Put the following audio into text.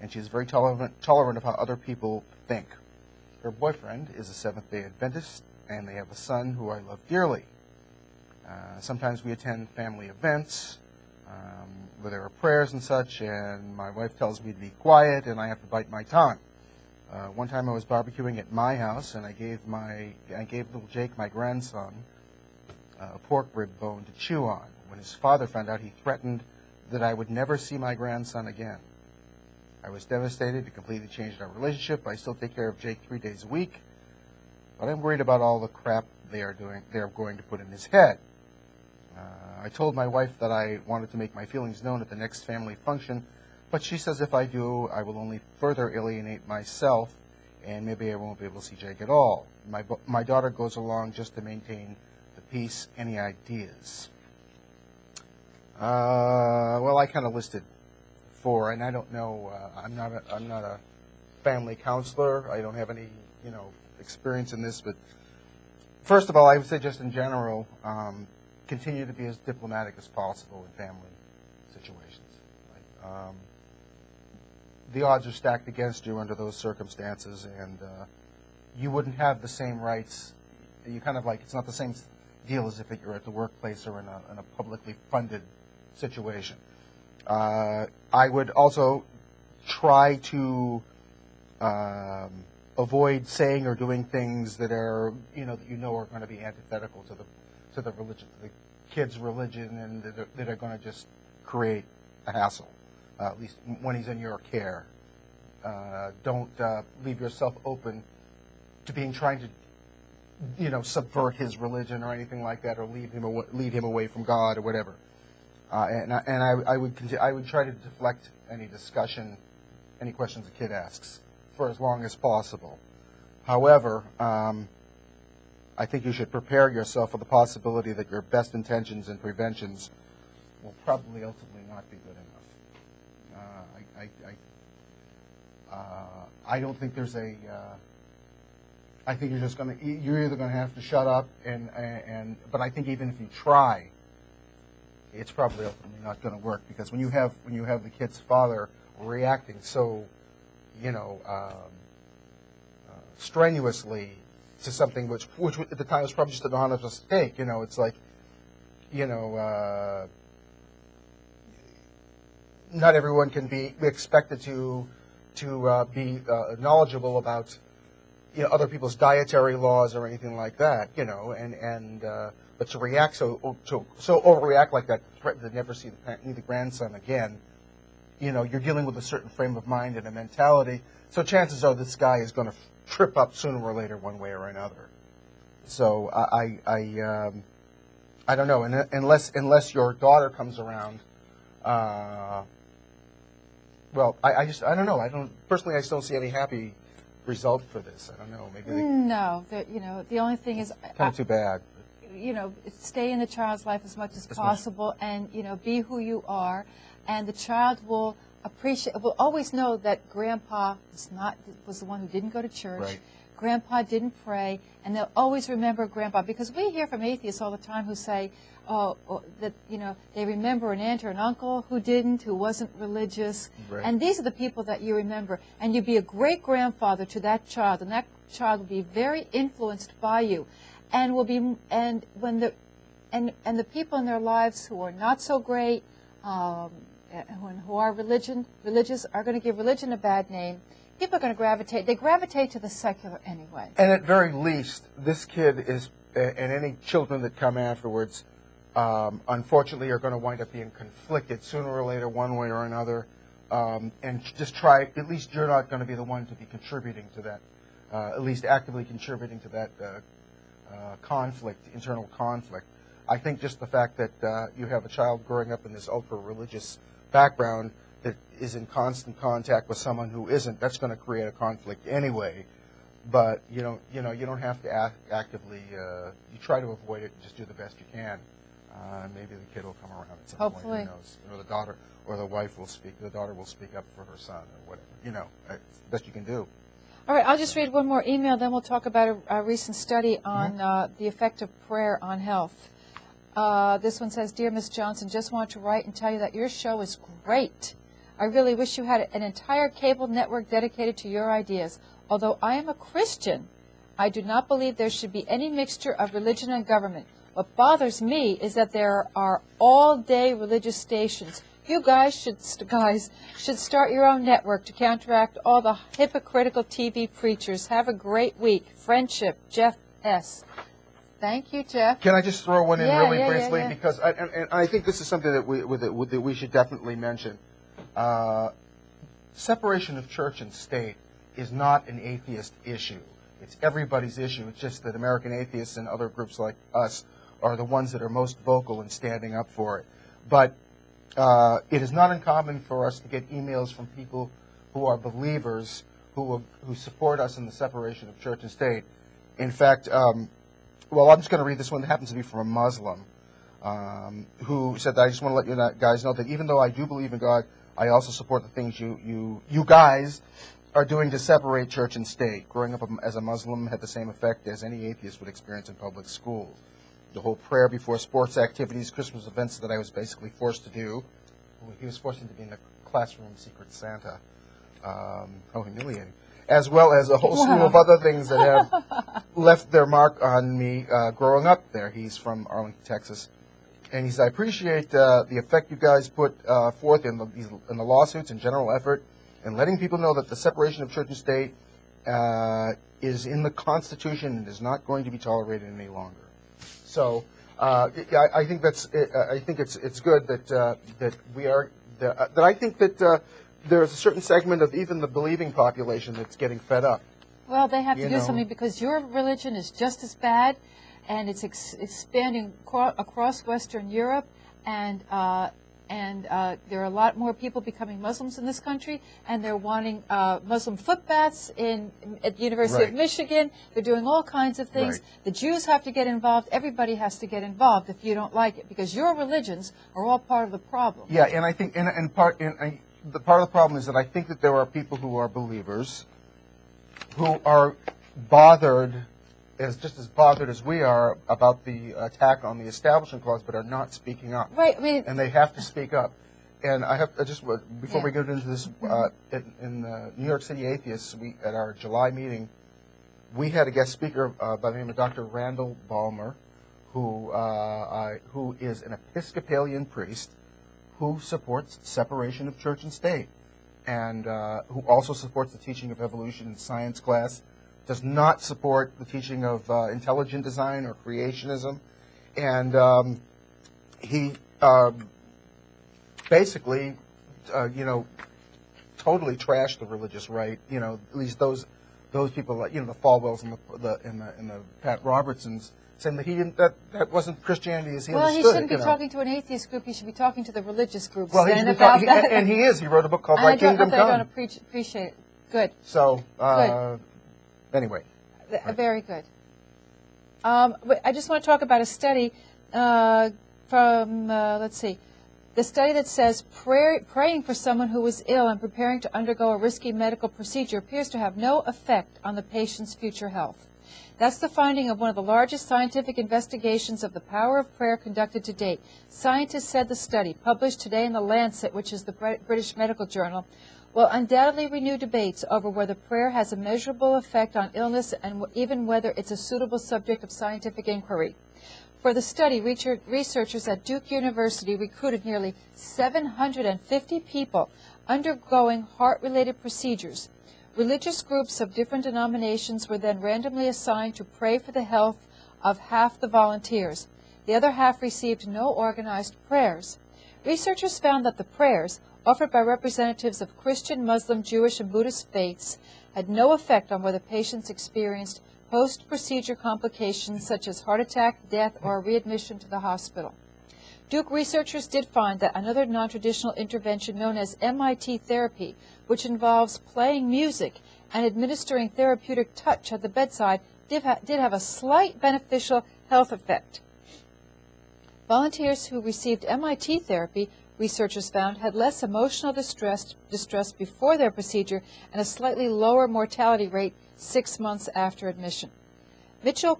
and she's very tolerant of how other people think. Her boyfriend is a Seventh-day Adventist, and they have a son who I love dearly. Sometimes we attend family events where there are prayers and such, and my wife tells me to be quiet, and I have to bite my tongue. One time I was barbecuing at my house, and I gave little Jake, my grandson, a pork rib bone to chew on. When his father found out, he threatened that I would never see my grandson again. I was devastated. It completely changed our relationship. I still take care of Jake 3 days a week, but I'm worried about all the crap they are going to put in his head. I told my wife that I wanted to make my feelings known at the next family function, but she says if I do, I will only further alienate myself, and maybe I won't be able to see Jake at all. My daughter goes along just to maintain the peace. Any ideas? Well, I kind of listed 4, and I don't know. I'm not a family counselor. I don't have any, experience in this. But first of all, I would say just in general, continue to be as diplomatic as possible in family situations. Right? The odds are stacked against you under those circumstances, and you wouldn't have the same rights. You kind of it's not the same deal as if you're at the workplace or in a publicly funded situation. I would also try to avoid saying or doing things that are, are going to be antithetical to the religion, the kid's religion, and that are going to just create a hassle. At least when he's in your care. Don't leave yourself open to trying to, subvert his religion or anything like that, or lead him away from God or whatever. And I would try to deflect any discussion, any questions the kid asks, for as long as possible. However, I think you should prepare yourself for the possibility that your best intentions and preventions will probably ultimately not be good enough. I don't think there's a. I think you're either going to have to shut up but I think even if you try, it's probably ultimately not going to work, because when you have the kid's father reacting so, strenuously to something which at the time was probably just an honest mistake. It's like, not everyone can be expected to be knowledgeable about other people's dietary laws or anything like that. But to react so overreact like that, threaten to never see the grandson again. You're dealing with a certain frame of mind and a mentality. So chances are this guy is going to trip up sooner or later, one way or another. So I don't know, unless your daughter comes around. Well, I don't know. I still don't see any happy result for this. I don't know. Maybe no. The only thing is kind of too bad. Stay in the child's life as much as possible, and be who you are, and the child will always know that Grandpa was the one who didn't go to church. Right. Grandpa didn't pray, and they'll always remember Grandpa, because we hear from atheists all the time who say, that they remember an aunt or an uncle who wasn't religious, right. And these are the people that you remember, and you'd be a great grandfather to that child, and that child will be very influenced by you, and the people in their lives who are not so great, who are religious, are going to give religion a bad name. People are going to gravitate to the secular anyway. And at very least, this kid and any children that come afterwards, unfortunately, are going to wind up being conflicted sooner or later, one way or another. And just try, at least you're not going to be the one to be contributing to that, at least actively contributing to that internal conflict. I think just the fact that you have a child growing up in this ultra-religious background that is in constant contact with someone who isn't, that's going to create a conflict anyway. But you don't have to actively. You try to avoid it and just do the best you can. Maybe the kid will come around at some Hopefully. point. Who knows? Or the daughter or the wife will speak. The daughter will speak up for her son or whatever. It's the best you can do. All right, I'll just read one more email, then we'll talk about a recent study on the effect of prayer on health. This one says, Dear Ms. Johnson, just want to write and tell you that your show is great. I really wish you had an entire cable network dedicated to your ideas. Although I am a Christian, I do not believe there should be any mixture of religion and government. What bothers me is that there are all-day religious stations. You guys should start your own network to counteract all the hypocritical TV preachers. Have a great week. Friendship, Jeff S. Thank you, Jeff. Can I just throw one in really briefly? Yeah. Because I think this is something that we should definitely mention. Separation of church and state is not an atheist issue. It's everybody's issue. It's just that American atheists and other groups like us are the ones that are most vocal in standing up for it. But it is not uncommon for us to get emails from people who are believers who support us in the separation of church and state. In fact, well, I'm just going to read this one that happens to be from a Muslim who said that I just want to let you guys know that even though I do believe in God, I also support the things you guys are doing to separate church and state. Growing up as a Muslim had the same effect as any atheist would experience in public schools. The whole prayer before sports activities, Christmas events that I was basically forced to do. He was forced into being a classroom secret Santa. How humiliating. As well as a whole slew of other things that have left their mark on me growing up there. He's from Arlington, Texas. And he said, I appreciate the effect you guys put forth in the lawsuits and general effort and letting people know that the separation of church and state is in the Constitution and is not going to be tolerated any longer. So I think it's good that we are that I think that there's a certain segment of even the believing population that's getting fed up. Well, they have to do something because your religion is just as bad, and it's expanding across Western Europe, and there are a lot more people becoming Muslims in this country, and they're wanting Muslim foot baths at the University of Michigan. They're doing all kinds of things. The Jews have to get involved. Everybody has to get involved if you don't like it, because your religions are all part of the problem. Yeah, and I think part of the problem is that I think that there are people who are believers who are bothered, just as bothered as we are, about the attack on the Establishment Clause, but are not speaking up. Right. I mean, and they have to speak up. And before we get into this, in New York City Atheists, at our July meeting, we had a guest speaker by the name of Dr. Randall Ballmer, who is an Episcopalian priest who supports separation of church and state, and who also supports the teaching of evolution in science class, does not support the teaching of intelligent design or creationism, and he basically, totally trashed the religious right. At least those people, the Falwells and the Pat Robertsons, saying that that wasn't Christianity as he understood it. Well, he shouldn't be talking to an atheist group. He should be talking to the religious groups. Well, and he is. He wrote a book called My Kingdom Come. I don't appreciate it. Good. So, good. Anyway. Very good. I just want to talk about a study from, let's see, the study that says praying for someone who is ill and preparing to undergo a risky medical procedure appears to have no effect on the patient's future health. That's the finding of one of the largest scientific investigations of the power of prayer conducted to date. Scientists said the study, published today in The Lancet, which is the British medical journal, will undoubtedly renew debates over whether prayer has a measurable effect on illness and even whether it's a suitable subject of scientific inquiry. For the study, researchers at Duke University recruited nearly 750 people undergoing heart-related procedures. Religious groups of different denominations were then randomly assigned to pray for the health of half the volunteers. The other half received no organized prayers. Researchers found that the prayers, offered by representatives of Christian, Muslim, Jewish, and Buddhist faiths, had no effect on whether patients experienced post-procedure complications such as heart attack, death, or readmission to the hospital. Duke researchers did find that another non-traditional intervention known as MIT therapy, which involves playing music and administering therapeutic touch at the bedside, did have a slight beneficial health effect. Volunteers who received MIT therapy, researchers found, had less emotional distress before their procedure and a slightly lower mortality rate 6 months after admission. Mitchell